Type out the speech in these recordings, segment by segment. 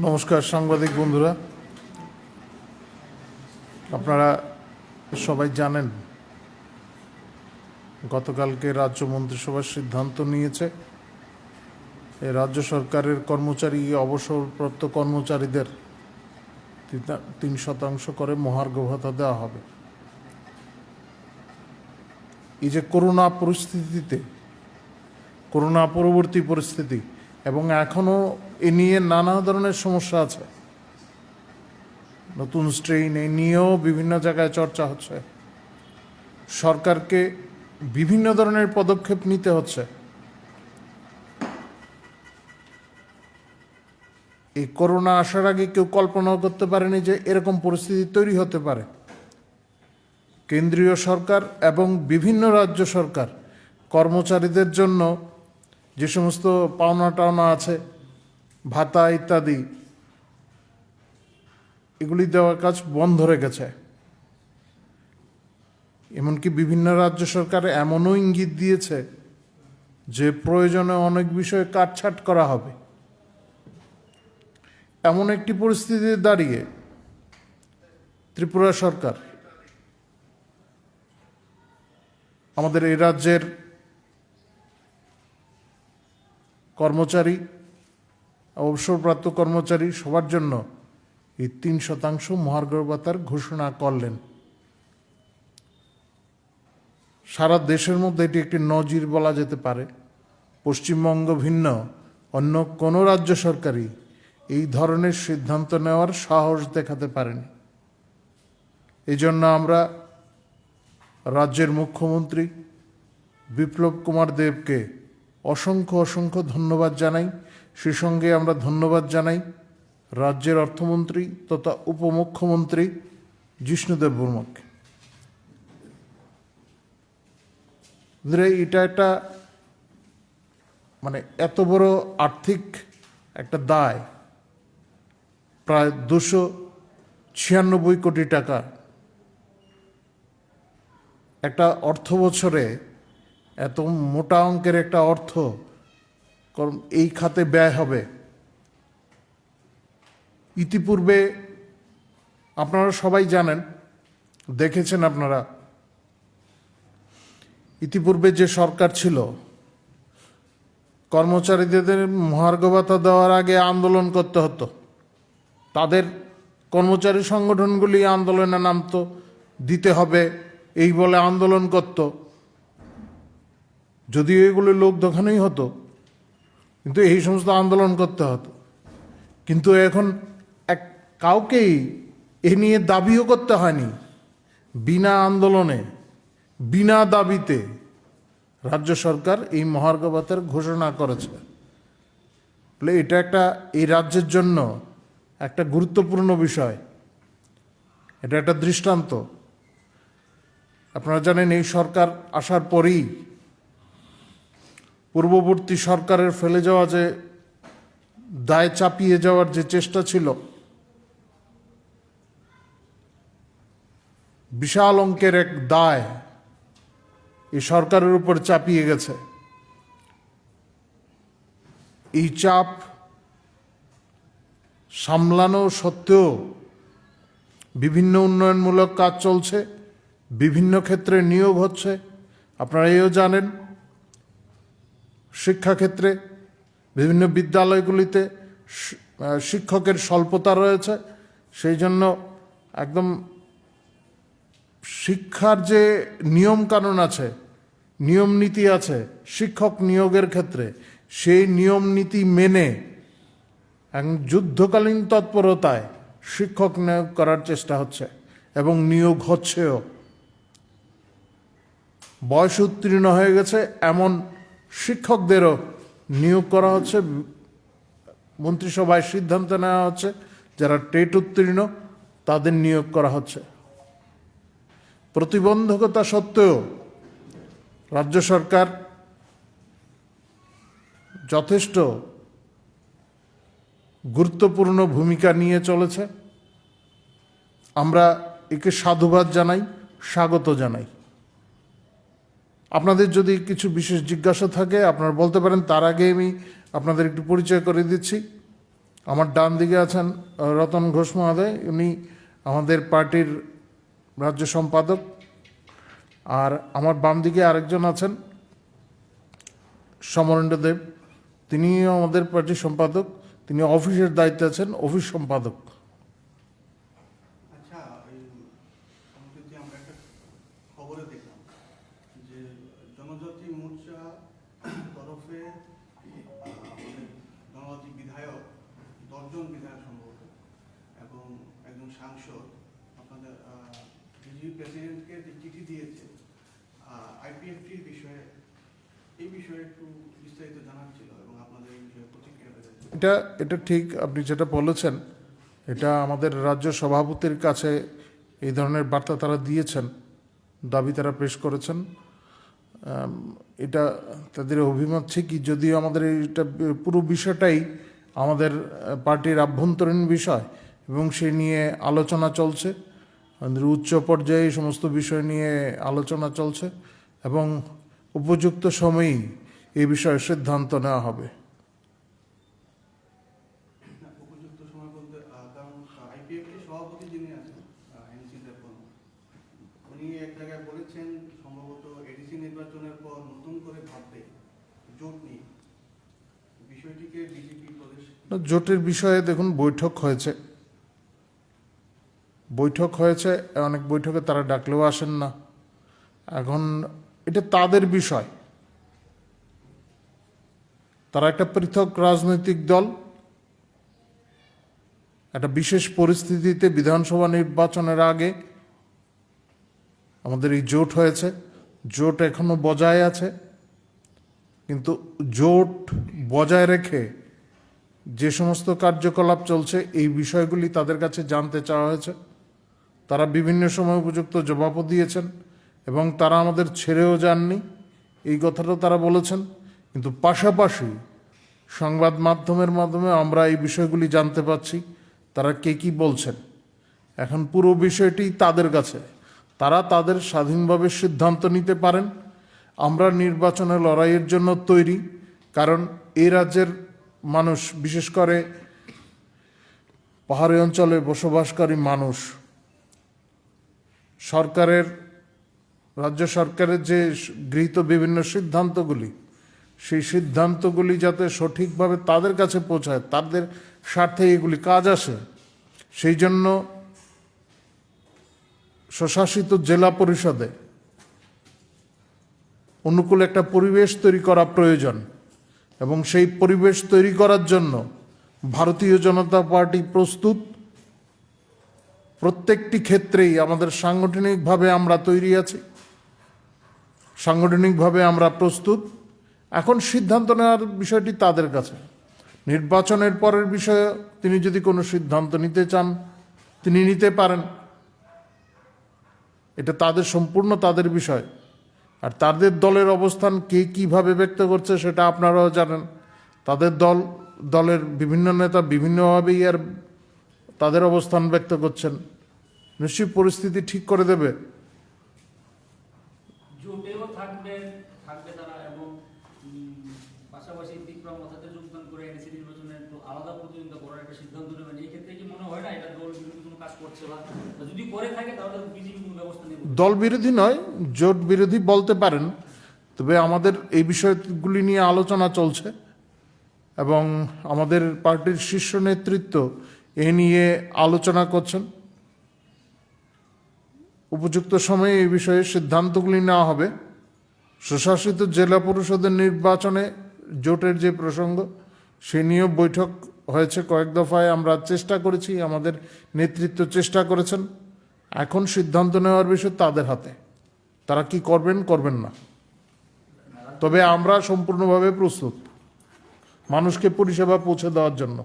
নমস্কার সাংবাদিক বন্ধুরা, আপনারা সবাই জানেন গতকালকে রাজ্য মন্ত্রিসভার সিদ্ধান্ত নিয়েছে এই রাজ্য সরকারের কর্মচারী অবসরপ্রাপ্ত কর্মচারীদের 3% করে মহার্ঘ ভাতা দেওয়া হবে। এই যে করোনা পরিস্থিতিতে, করোনা পরবর্তী পরিস্থিতি এবং এখনও এ নিয়ে নানা ধরনের সমস্যা আছে, নতুন স্ট্রেইন এই নিয়েও বিভিন্ন জায়গায় চর্চা হচ্ছে। সরকারকে বিভিন্ন ধরনের পদক্ষেপ নিতে হচ্ছে। এই করোনা আসার আগে কেউ কল্পনাও করতে পারেনি যে এরকম পরিস্থিতি তৈরি হতে পারে। কেন্দ্রীয় সরকার এবং বিভিন্ন রাজ্য সরকার কর্মচারীদের জন্য যে সমস্ত পাওনা টাওনা আছে, ভাতা ইত্যাদি, এগুলি দেওয়ার কাজ বন্ধ রেখেছে। এমনকি বিভিন্ন রাজ্য সরকার এমনও ইঙ্গিত দিয়েছে যে প্রয়োজনে অনেক বিষয়ে কাটছাঁট করা হবে। এমন একটি পরিস্থিতিতে দাঁড়িয়ে ত্রিপুরা সরকার আমাদের এই রাজ্যের কর্মচারী, অবসরপ্রাপ্ত কর্মচারী সবার জন্য এই 3% মহার্ঘ ভাতার ঘোষণা করলেন। সারা দেশের মধ্যে এটি একটি নজির বলা যেতে পারে। পশ্চিমবঙ্গ ভিন্ন অন্য কোনো রাজ্য সরকারই এই ধরনের সিদ্ধান্ত নেওয়ার সাহস দেখাতে পারেনি। এই জন্য আমরা রাজ্যের মুখ্যমন্ত্রী বিপ্লব কুমার দেবকে অসংখ্য অসংখ্য ধন্যবাদ জানাই। সেই সঙ্গে আমরা ধন্যবাদ জানাই রাজ্যের অর্থমন্ত্রী তথা উপমুখ্যমন্ত্রী জিষ্ণুদেব বর্মাকে। এটা একটা এত বড় আর্থিক একটা দায়, প্রায় 296 কোটি টাকা একটা অর্থ বছরে, এত মোটা অঙ্কের একটা অর্থ এই খাতে ব্যয় হবে। ইতিপূর্বে আপনারা সবাই জানেন, দেখেছেন আপনারা, ইতিপূর্বে যে সরকার ছিল কর্মচারীদের মহার্ঘ ভাতা দেওয়ার আগে আন্দোলন করতে হতো। তাদের কর্মচারী সংগঠনগুলি আন্দোলনে নামতো, দিতে হবে এই বলে আন্দোলন করত। যদিও এগুলো লোক দেখানোই হতো, কিন্তু এই সমস্ত আন্দোলন করতে হতো। কিন্তু এখন কাউকেই এ নিয়ে দাবিও করতে হয়নি। বিনা আন্দোলনে, বিনা দাবিতে রাজ্য সরকার এই মহার্ঘ ভাতার ঘোষণা করেছে। এটা একটা এই রাজ্যের জন্য একটা গুরুত্বপূর্ণ বিষয়, এটা একটা দৃষ্টান্ত। আপনারা জানেন এই সরকার আসার পরেই পূর্ববর্তী সরকারের ফেলে যাওয়া যে দায় চাপিয়ে যাওয়ার যে চেষ্টা ছিল, বিশাল অঙ্কের এক দায় এই সরকারের উপর চাপিয়ে গেছে। এই চাপ সামলানো সত্ত্বেও বিভিন্ন উন্নয়নমূলক কাজ চলছে, বিভিন্ন ক্ষেত্রে নিয়োগ হচ্ছে। আপনারা এও জানেন শিক্ষাক্ষেত্রে বিভিন্ন বিদ্যালয়গুলিতে শিক্ষকের স্বল্পতা রয়েছে। সেই জন্য একদম শিক্ষার যে নিয়ম কানুন আছে, নিয়ম নীতি আছে শিক্ষক নিয়োগের ক্ষেত্রে, সেই নিয়ম নীতি মেনে যুদ্ধকালীন তৎপরতায় শিক্ষক নিয়োগ করার চেষ্টা হচ্ছে এবং নিয়োগ হচ্ছেও। বয়স উত্তীর্ণ হয়ে গেছে এমন শিক্ষকদেরও নিয়োগ করা হচ্ছে। মন্ত্রিসভায় সিদ্ধান্ত নেওয়া হচ্ছে যারা টেট উত্তীর্ণ তাদের নিয়োগ করা হচ্ছে। প্রতিবন্ধকতা সত্ত্বেও রাজ্য সরকার যথেষ্ট গুরুত্বপূর্ণ ভূমিকা নিয়ে চলেছে। আমরা একে সাধুবাদ জানাই, স্বাগত জানাই। আপনাদের যদি কিছু বিশেষ জিজ্ঞাসা থাকে আপনারা বলতে পারেন। তার আগে আমি আপনাদের একটু পরিচয় করে দিচ্ছি। আমার ডান দিকে আছেন রতন ঘোষ মহোদয়, উনি আমাদের পার্টির রাজ্য সম্পাদক। আর আমার বাম দিকে আরেকজন আছেন সমরেন্দ্র দেব, তিনিও আমাদের পার্টির সম্পাদক, তিনি অফিসের দায়িত্বে আছেন, অফিস সম্পাদক। আচ্ছা, সম্প্রতি আমরা একটা খবরে দেখলাম যে জনজাতি মোর্চা তরফে আমাদের জনজাতি বিধায়ক 10 জন বিধায়ক সম্ভবত এবং একজন সাংসদ আপনাদের বিজেপি প্রেসিডেন্টকে যে চিঠি দিয়েছে আইপিএফটির বিষয়ে, এই বিষয়ে একটু বিস্তারিত জানার ছিল এবং আপনাদের এই বিষয়ে প্রতিক্রিয়া পেতে। এটা ঠিক, আপনি যেটা বলেছেন, এটা আমাদের রাজ্য সভাপতির কাছে এই ধরনের বার্তা তারা দিয়েছেন, দাবি তারা পেশ করেছেন। এটা তাদের অভিমত ঠিকই, যদিও আমাদের এটা পুরো বিষয়টাই আমাদের পার্টির আভ্যন্তরীণ বিষয় এবং সে নিয়ে আলোচনা চলছে। আমাদের উচ্চ পর্যায়ে এই সমস্ত বিষয় নিয়ে আলোচনা চলছে এবং উপযুক্ত সময়েই এই বিষয়ে সিদ্ধান্ত নেওয়া হবে। উপযুক্ত সময় বলতে কারণ আইপিএফটি সভাপতি যিনি আছেন এনসিতে, উনি এক জায়গায় বলেছেন সম্ভবত এডিসি নির্বাচনের পর নতুন করে ভাববে জোট নিয়ে, বিষয়টিকে বিজেপি প্রদেশ। জোটের বিষয়ে দেখুন, বৈঠক হয়েছে, অনেক বৈঠকে তারা ডাকলেও আসেন না। এখন এটা তাদের বিষয়, তারা একটা পৃথক রাজনৈতিক দল, একটা বিশেষ পরিস্থিতিতে বিধানসভা নির্বাচনের আগে আমাদের এই জোট হয়েছে, জোট এখনো বজায় আছে। কিন্তু জোট বজায় রেখে যে সমস্ত কার্যকলাপ চলছে, এই বিষয়গুলি তাদের কাছে জানতে চাওয়া হয়েছে। তারা বিভিন্ন সময় উপযুক্ত জবাবও দিয়েছেন এবং তারা আমাদের ছেড়েও যাননি, এই কথাটা তারা বলেছেন। কিন্তু পাশাপাশি সংবাদ মাধ্যমের মাধ্যমে আমরা এই বিষয়গুলি জানতে পাচ্ছি, তারা কে কী বলছেন। এখন পুরো বিষয়টি তাদের কাছে, তারা তাদের স্বাধীনভাবে সিদ্ধান্ত নিতে পারেন। আমরা নির্বাচনে লড়াইয়ের জন্য তৈরি, কারণ এই রাজ্যের মানুষ, বিশেষ করে পাহাড়ি অঞ্চলে বসবাসকারী মানুষ, রাজ্য সরকারের যে গৃহীত বিভিন্ন সিদ্ধান্তগুলি, সেই সিদ্ধান্তগুলি যাতে সঠিকভাবে তাদের কাছে পৌঁছায়, তাদের স্বার্থে এগুলি কাজ আসে, সেই জন্য স্বশাসিত জেলা পরিষদে অনুকূল একটা পরিবেশ তৈরি করা প্রয়োজন এবং সেই পরিবেশ তৈরি করার জন্য ভারতীয় জনতা পার্টি প্রস্তুত। প্রত্যেকটি ক্ষেত্রেই আমাদের সাংগঠনিকভাবে আমরা তৈরি আছি, সাংগঠনিকভাবে আমরা প্রস্তুত। এখন সিদ্ধান্ত নেওয়ার বিষয়টি তাদের কাছে। নির্বাচনের পরের বিষয়ে তিনি যদি কোনো সিদ্ধান্ত নিতে চান, তিনি নিতে পারেন, এটা তাদের সম্পূর্ণ তাদের বিষয়। আর তাদের দলের অবস্থান কে কীভাবে ব্যক্ত করছে সেটা আপনারাও জানেন। তাদের দলের বিভিন্ন নেতা বিভিন্নভাবেই আর তাদের অবস্থান ব্যক্ত করছেন। নিশ্চয়ই পরিস্থিতি ঠিক করে দেবে। জোটেও থাকবে তারা এবং পাশাপাশি বিক্রম কথাতে যোগদান করে এনসি নির্বাচনের আলাদা প্রতিদ্বন্দ্বিতা করার একটা সিদ্ধান্ত নেবেন। এই ক্ষেত্রে কি মনে হয় না এটা দল বিরোধী কোনো কাজ করছে, বা যদি করে থাকে তাহলে বিজেপি কোনো ব্যবস্থা নেবে? দল বিরোধী নয়, জোট বিরোধী বলতে পারেন। তবে আমাদের এই বিষয়গুলি নিয়ে আলোচনা চলছে এবং আমাদের পার্টির শীর্ষ নেতৃত্ব এ নিয়ে আলোচনা করছেন। উপযুক্ত সময়ে এই বিষয়ে সিদ্ধান্তগুলি নেওয়া হবে। স্বশাসিত জেলা পরিষদের নির্বাচনে জোটের যে প্রসঙ্গ, সে নিয়েও বৈঠক হয়েছে কয়েক দফায়। আমরা চেষ্টা করেছি, আমাদের নেতৃত্ব চেষ্টা করেছেন। এখন সিদ্ধান্ত নেওয়ার বিষয় তাদের হাতে, তারা কি করবেন না। তবে আমরা সম্পূর্ণভাবে প্রস্তুত মানুষকে পরিষেবা পৌঁছে দেওয়ার জন্য।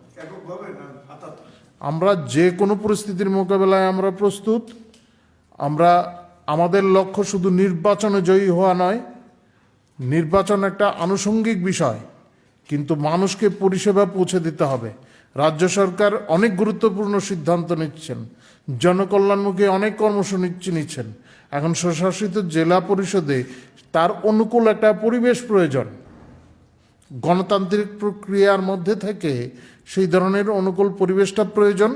আমরা যে কোনো পরিস্থিতির মোকাবেলায় আমরা প্রস্তুত। আমাদের লক্ষ্য শুধু নির্বাচনে জয়ী হওয়া নয়, নির্বাচন একটা আনুষঙ্গিক বিষয়, কিন্তু মানুষকে পরিষেবা পৌঁছে দিতে হবে। রাজ্য সরকার অনেক গুরুত্বপূর্ণ সিদ্ধান্ত নিচ্ছেন, জনকল্যাণমুখী অনেক কর্মসূচি নিচ্ছেন। এখন স্বশাসিত জেলা পরিষদে তার অনুকূল একটা পরিবেশ প্রয়োজন। গণতান্ত্রিক প্রক্রিয়ার মধ্যে থেকে সেই ধরনের অনুকূল পরিবেশটা প্রয়োজন,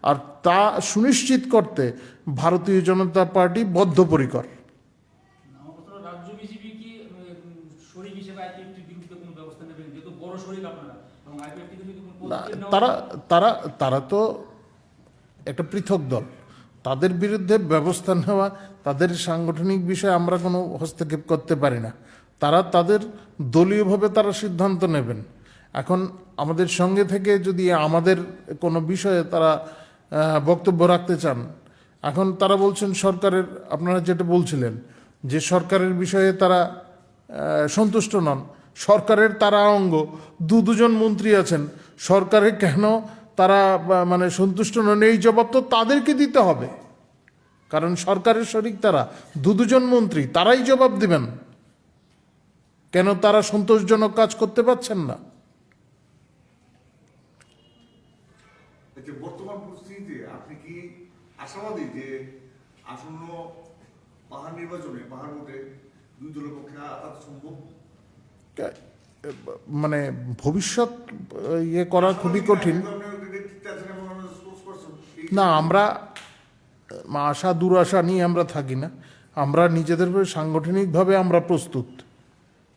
আর তা সুনিশ্চিত করতে ভারতীয় জনতা পার্টি বদ্ধপরিকর। আমার কথা হলো, রাজ্য বিজেপি কি শরিক হিসেবে আইপিএফটির বিরুদ্ধে কোনো ব্যবস্থা নেবেন, যেহেতু বড় শরিক আপনারা, এবং আইপিএফটি যদি কোনো না, পদক্ষেপ নেওয়া তারা তারা তারা তো একটা পৃথক দল, তাদের বিরুদ্ধে ব্যবস্থা নেওয়া, তাদের সাংগঠনিক বিষয়ে আমরা কোনো হস্তক্ষেপ করতে পারি না। তারা তাদের দলীয়ভাবে তারা সিদ্ধান্ত নেবেন। এখন আমাদের সঙ্গে থেকে যদি আমাদের কোনো বিষয়ে তারা বক্তব্য রাখতে চান, এখন তারা বলছেন সরকারের, আপনারা যেটা বলছিলেন যে সরকারের বিষয়ে তারা সন্তুষ্ট নন, সরকারের তারা অঙ্গ, দুজন মন্ত্রী আছেন, সরকারে কেন তারা মানে সন্তুষ্ট নন, এই জবাব তো তাদেরকে দিতে হবে, কারণ সরকারের শরিক তারা, দুজন মন্ত্রী, তারাই জবাব দিবেন কেন তারা সন্তোষজনক কাজ করতে পারছেন না। বর্তমান পরিস্থিতিতে আপনি কি আশাবাদী যে আসন্ন পাহাড় নির্বাচনে পাহাড় ভোটে দুই দলের পক্ষে আঘাত সম্ভব? মানে ভবিষ্যৎ ইয়ে করা খুবই কঠিন। না, আমরা আশা দুরাশা নিয়ে আমরা থাকি না, আমরা নিজেদের সাংগঠনিকভাবে আমরা প্রস্তুত,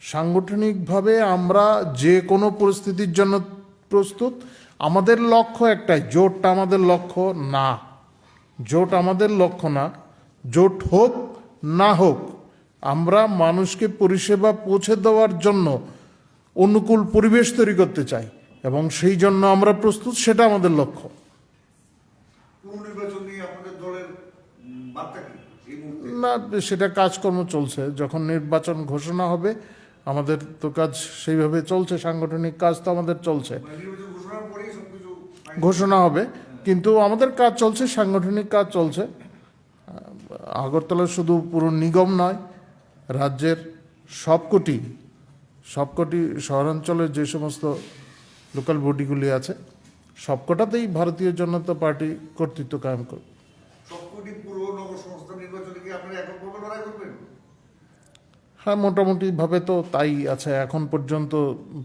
সাংগঠনিকভাবে আমরা যে কোনো পরিস্থিতির জন্য প্রস্তুত। আমাদের লক্ষ্য একটাই, জোটটা আমাদের লক্ষ্য না, জোট আমাদের লক্ষ্য না। জোট হোক না হোক, আমরা মানুষকে পরিষেবা পৌঁছে দেওয়ার জন্য অনুকূল পরিবেশ তৈরি করতে চাই, এবং সেই জন্য আমরা প্রস্তুত, সেটা আমাদের লক্ষ্য। পুনর্নির্বাচন নিয়ে আপনাদের দলের বার্তা কি এই মুহূর্তে? না, সেটা কাজকর্ম চলছে, যখন নির্বাচন ঘোষণা হবে আমাদের তো কাজ সেইভাবে চলছে, সাংগঠনিক কাজ তো আমাদের চলছে, মানে নির্বাচন ঘোষণার পরেই সবকিছু ঘোষণা হবে, কিন্তু আমাদের কাজ চলছে, সাংগঠনিক কাজ চলছে। আগরতলা শুধু পুরো নিগম নয়, রাজ্যের সবকটি শহরাঞ্চলের যে সমস্ত লোকাল বডিগুলি আছে সবকটাতেই ভারতীয় জনতা পার্টি কর্তৃত্ব কায়েম করবে। সবকটি পুরো নগর সংস্থা নির্বাচনে কি আপনারা এককভাবে লড়াই করবেন? হ্যাঁ, মোটামুটিভাবে তো তাই আছে এখন পর্যন্ত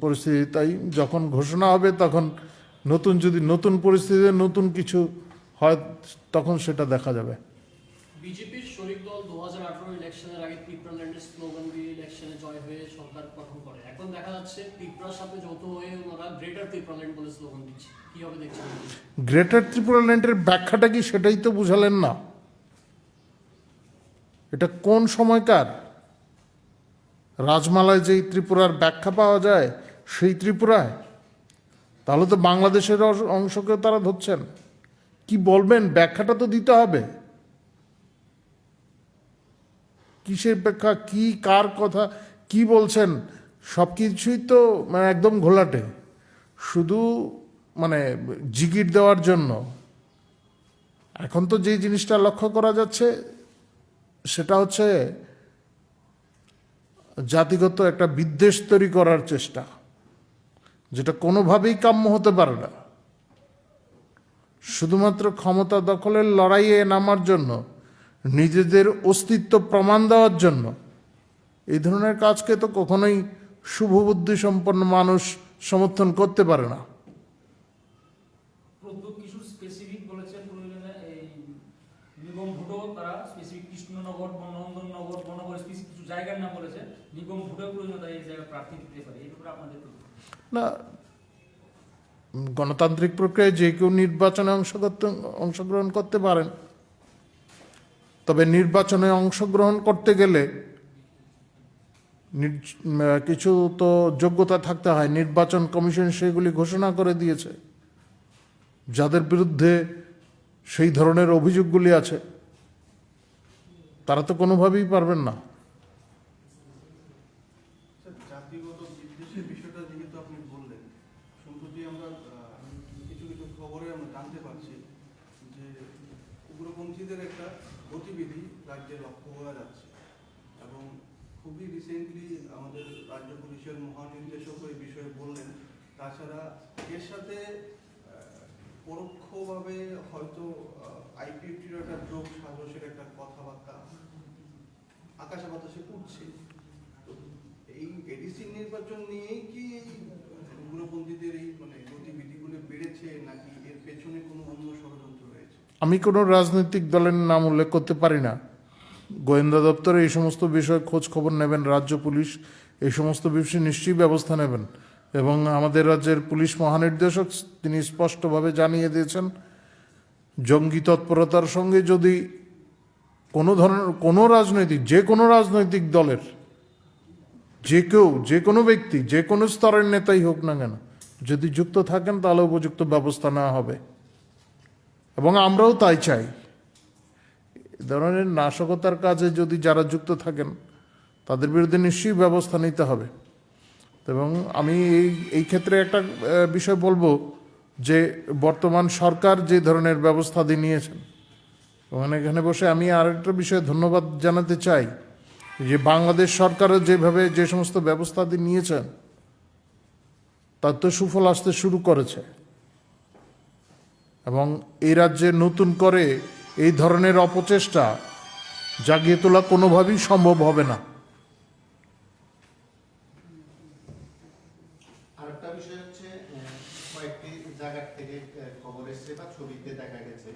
পরিস্থিতি তাই। যখন ঘোষণা হবে তখন নতুন পরিস্থিতিতে নতুন কিছু হয়, তখন সেটা দেখা যাবে। বিজেপির শরিক দল 2018 ইলেকশনের আগে ত্রিপুরাল্যান্ডের স্লোগান দিয়ে ইলেকশনে জয় হয়ে সরকার গঠন করে। এখন দেখা যাচ্ছে ত্রিপুরার সাথে যৌথ হয়ে ওনারা গ্রেটার ত্রিপুরাল্যান্ড বলে স্লোগান দিচ্ছে। কিভাবে দেখছেন? গ্রেটার ত্রিপুরাল্যান্ডের ব্যাখ্যাটা কি সেটাই তো বুঝালেন না। এটা কোন সময়কার রাজমালায় যেই ত্রিপুরার ব্যাখ্যা পাওয়া যায় সেই ত্রিপুরায়, তাহলে তো বাংলাদেশের অংশকে তারা ধরছেন। কি বলবেন, ব্যাখ্যাটা তো দিতে হবে। কিসের ব্যাখ্যা, কি কার কথা কি বলছেন, সব কিছুই তো মানে একদম ঘোলাটে, শুধু মানে জিগির দেওয়ার জন্য। এখন তো যে জিনিসটা লক্ষ্য করা যাচ্ছে সেটা হচ্ছে জাতিগত একটা বিদ্বেষ তৈরি করার চেষ্টা, যেটা কোনোভাবেই কাম্য হতে পারে না। শুধুমাত্র ক্ষমতা দখলের লড়াইয়ে নামার জন্য, নিজেদের অস্তিত্ব প্রমাণ দেওয়ার জন্য এই ধরনের কাজকে তো কখনোই শুভবুদ্ধি সম্পন্ন মানুষ সমর্থন করতে পারে না। প্রদ্যোৎ কিশোর স্পেসিফিক বলেছেন প্রয়োজনে এই নিগম ভোটও তারা স্পেসিফিক কৃষ্ণনগর, বনন্দননগর, বনগর স্পেসিফিক কিছু জায়গার নাম বলেছে, নিগম ভোটেও প্রয়োজনে তারা এই জায়গায় প্রার্থী দিতে পারে। এই ব্যাপারে আপনাদের না, গণতান্ত্রিক প্রক্রিয়ায় যে কেউ নির্বাচনে অংশগ্রহণ করতে পারেন, তবে নির্বাচনে অংশগ্রহণ করতে গেলে কিছু তো যোগ্যতা থাকতে হয়। নির্বাচন কমিশন সেগুলি ঘোষণা করে দিয়েছে। যাদের বিরুদ্ধে সেই ধরনের অভিযোগগুলি আছে তারা তো কোনোভাবেই পারবেন না। জাতিগত বিদ্বেষের বিষয়টা যেহেতু আপনি বললেন, সম্প্রতি আমরা কিছু কিছু খবরে আমরা জানতে পারছি যে উগ্রপন্থীদের একটা গতিবিধি রাজ্যে লক্ষ্য করা যাচ্ছে, এবং খুবই রিসেন্টলি আমাদের রাজ্য পুলিশের মহানির্দেশক এই বিষয়ে বললেন। তাছাড়া এর সাথে পরোক্ষভাবে হয়তো আইপিএফটির একটা যোগ সাজসের একটা কথাবার্তা আকাশে বাতাসে উঠছে। তো এই এডিসি নির্বাচন নিয়েই কি এই উগ্রপন্থীদের এই মানে গতিবিধিগুলো বেড়েছে, নাকি এর পেছনে কোনো অন্য ষড়যন্ত্র রয়েছে? আমি কোনো রাজনৈতিক দলের নাম উল্লেখ করতে পারি না। গোয়েন্দা দপ্তরে এই সমস্ত বিষয়ে খোঁজ খবর নেবেন, রাজ্য পুলিশ এই সমস্ত বিষয়ে নিশ্চয়ই ব্যবস্থা নেবেন, এবং আমাদের রাজ্যের পুলিশ মহানির্দেশক তিনি স্পষ্টভাবে জানিয়ে দিয়েছেন জঙ্গি তৎপরতার সঙ্গে যদি কোনো ধরনের কোনো রাজনৈতিক যে কোনো রাজনৈতিক দলের যে কেউ যে কোনো ব্যক্তি যে কোনো স্তরের নেতাই হোক না কেন যদি যুক্ত থাকেন তাহলে উপযুক্ত ব্যবস্থা নেওয়া হবে, এবং আমরাও তাই চাই। এ ধরনের নাশকতার কাজে যদি যারা যুক্ত থাকেন তাদের বিরুদ্ধে নিশ্চয়ই ব্যবস্থা নিতে হবে। এবং আমি এই ক্ষেত্রে একটা বিষয় বলবো যে বর্তমান সরকার যে ধরনের ব্যবস্থা দিয়ে নিয়েছেন, এবং এখানে বসে আমি আরেকটা বিষয়ে ধন্যবাদ জানাতে চাই যে বাংলাদেশ সরকারও যেভাবে যে সমস্ত ব্যবস্থা দিয়ে নিয়েছেন তার তো সুফল আসতে শুরু করেছে, এবং এই রাজ্যে নতুন করে এই ধরনের অপচেষ্টা জাগিয়ে তোলা কোনোভাবেই সম্ভব হবে না। আরেকটা বিষয় হচ্ছে কয়েকটি জায়গা থেকে খবর এসেছে বা ছবিতে দেখা গেছে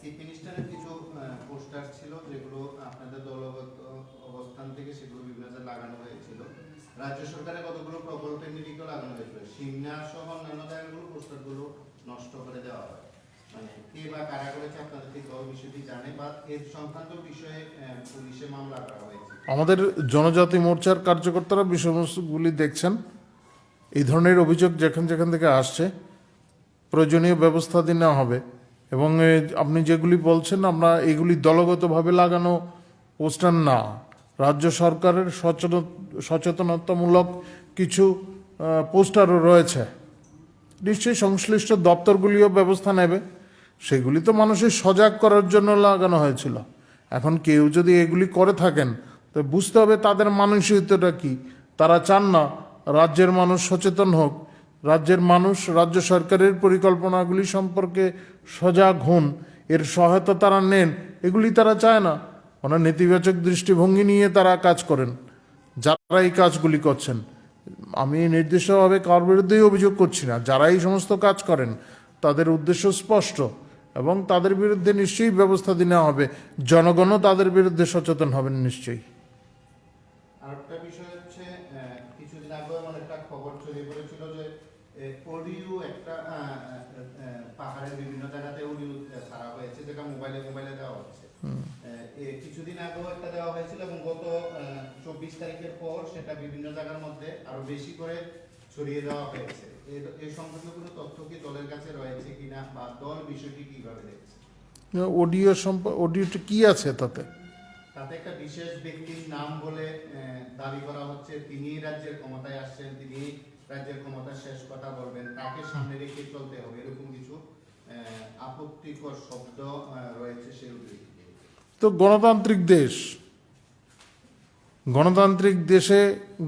চিফ মিনিস্টারের কিছু পোস্টার ছিল যেগুলো আপনাদের দলগত অবস্থান থেকে সেগুলো বিভিন্ন জায়গায় লাগানো হয়েছিল। রাজ্য সরকারের কতগুলো প্রকল্পের নিরিখেও লাগানো হয়েছিল, সিমনা সহ অন্যান্য জায়গাগুলো পোস্টারগুলো নষ্ট করে দেওয়া হয়। মানে কে বা কারা করেছে আপনাদের কি দল বিষয়টি জানে, বা এর সংক্রান্ত বিষয়ে পুলিশে মামলা করা হয়েছে? আমাদের জনজাতি মোর্চার কার্যকর্তারা বিষয়বস্তুগুলি দেখছেন, এই ধরনের অভিযোগ যেখান যেখান থেকে আসছে প্রয়োজনীয় ব্যবস্থা দিয়ে নেওয়া হবে। এবং আপনি যেগুলি বলছেন আমরা এগুলি দলগতভাবে লাগানো পোস্টার না, রাজ্য সরকারের সচেতনতামূলক কিছু পোস্টারও রয়েছে, নিশ্চয়ই সংশ্লিষ্ট দপ্তরগুলিও ব্যবস্থা নেবে। সেগুলি তো মানুষের সজাগ করার জন্য লাগানো হয়েছিল। এখন কেউ যদি এগুলি করে থাকেন তো বুঝতে হবে তাদের মানসিকতাটা কি। তারা চান না রাজ্যের মানুষ সচেতন হোক, রাজ্যের মানুষ রাজ্য সরকারের পরিকল্পনাগুলি সম্পর্কে সজাগ হন, এর সহায়তা তারা নেন, এগুলি তারা চায় না। ওনার নেতিবাচক দৃষ্টিভঙ্গি নিয়ে তারা কাজ করেন যারা এই কাজগুলি করছেন। আমি নির্দিষ্টভাবে কার বিরুদ্ধেই অভিযোগ করছি না, যারা এই সমস্ত কাজ করেন তাদের উদ্দেশ্য স্পষ্ট, এবং তাদের বিরুদ্ধে নিশ্চয়ই ব্যবস্থা নেওয়া হবে। জনগণও তাদের বিরুদ্ধে সচেতন হবেন নিশ্চয়ই। আরেকটা বিষয় হচ্ছে কিছুদিন আগে এমন একটা খবর ছড়িয়ে পড়েছিল যে অডিও একটা পাহাড়ের বিভিন্ন জায়গাতে অডিও ছাড়া হয়েছে, যেটা মোবাইলে দেওয়া হচ্ছে। কিছুদিন আগেও একটা দেওয়া হয়েছিল, এবং গত 24 তারিখের পর সেটা বিভিন্ন জায়গার মধ্যে আরো বেশি করে ছড়িয়ে দেওয়া হয়েছে। এই সম্পর্কে কোনো তথ্য কি দলের কাছে রয়েছে কিনা, বা দল বিষয়টি কিভাবে দেখছে? অডিওটা কি আছে তাতে? তাতে একটা বিশেষ ব্যক্তির নাম বলে দাবি করা হচ্ছে, তিনি রাজ্যের ক্ষমতায় আসছেন, তিনি রাজ্যের ক্ষমতা শেষ কথা বলবেন, তাকে সামনে রেখে চলতে হবে, এরকম কিছু আপত্তিকর শব্দ রয়েছে সেই উদ্দেশ্যে। তো গণতান্ত্রিক দেশ, গণতান্ত্রিক দেশে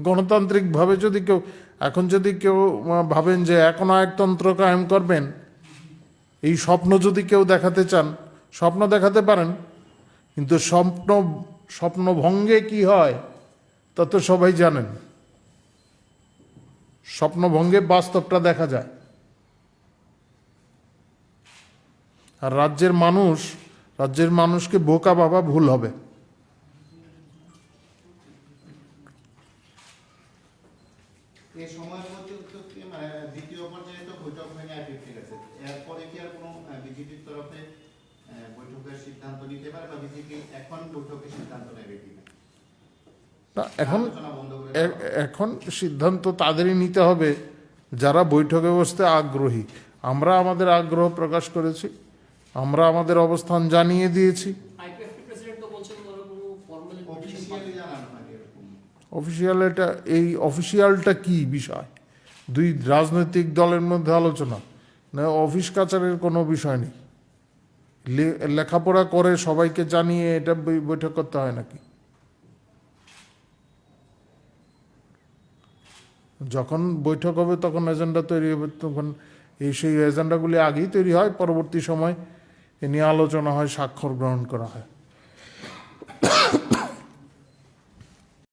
গণতান্ত্রিকভাবে যদি কেউ যদি কেউ ভাবেন যে একনায়কতন্ত্র কায়েম করবেন, এই স্বপ্ন যদি কেউ দেখাতে চান স্বপ্ন দেখাতে পারেন, কিন্তু স্বপ্নভঙ্গে কি হয় তা তো সবাই জানেন। স্বপ্নভঙ্গে বাস্তবটা দেখা যায়। আর রাজ্যের মানুষকে বোকা ভাবা ভুল হবে। এই সময়ের মধ্যে মানে দ্বিতীয় পর্যায়ে তো বৈঠক ভেঙে ঠিক আছে, এরপরে কি আর কোনো বিজেপির তরফে বৈঠকের সিদ্ধান্ত নিতে পারে, বা বিজেপি এখন বৈঠকের সিদ্ধান্ত নেবে কিনা? না, এখন সিদ্ধান্ত তাদেরই নিতে হবে যারা বৈঠকে বসতে আগ্রহী। আমরা আমাদের আগ্রহ প্রকাশ করেছি, আমরা আমাদের অবস্থান জানিয়ে দিয়েছি। আইপিএফটি প্রেসিডেন্ট তো বলছেন কোনো ফর্মালি অফিসিয়ালি জানানো হয় এরকম। অফিসিয়ালটা কি বিষয়? দুই রাজনৈতিক দলের মধ্যে আলোচনা, না অফিস কাচারের কোনো বিষয় নেই। লেখাপড়া করে সবাইকে জানিয়ে এটা বৈঠক করতে হয় নাকি? যখন বৈঠক হবে তখন এজেন্ডা তৈরি হবে, তখন সেই এজেন্ডাগুলি আগেই তৈরি হয়, পরবর্তী সময় এ নিয়ে আলোচনা হয়, স্বাক্ষর গ্রহণ করা হয়।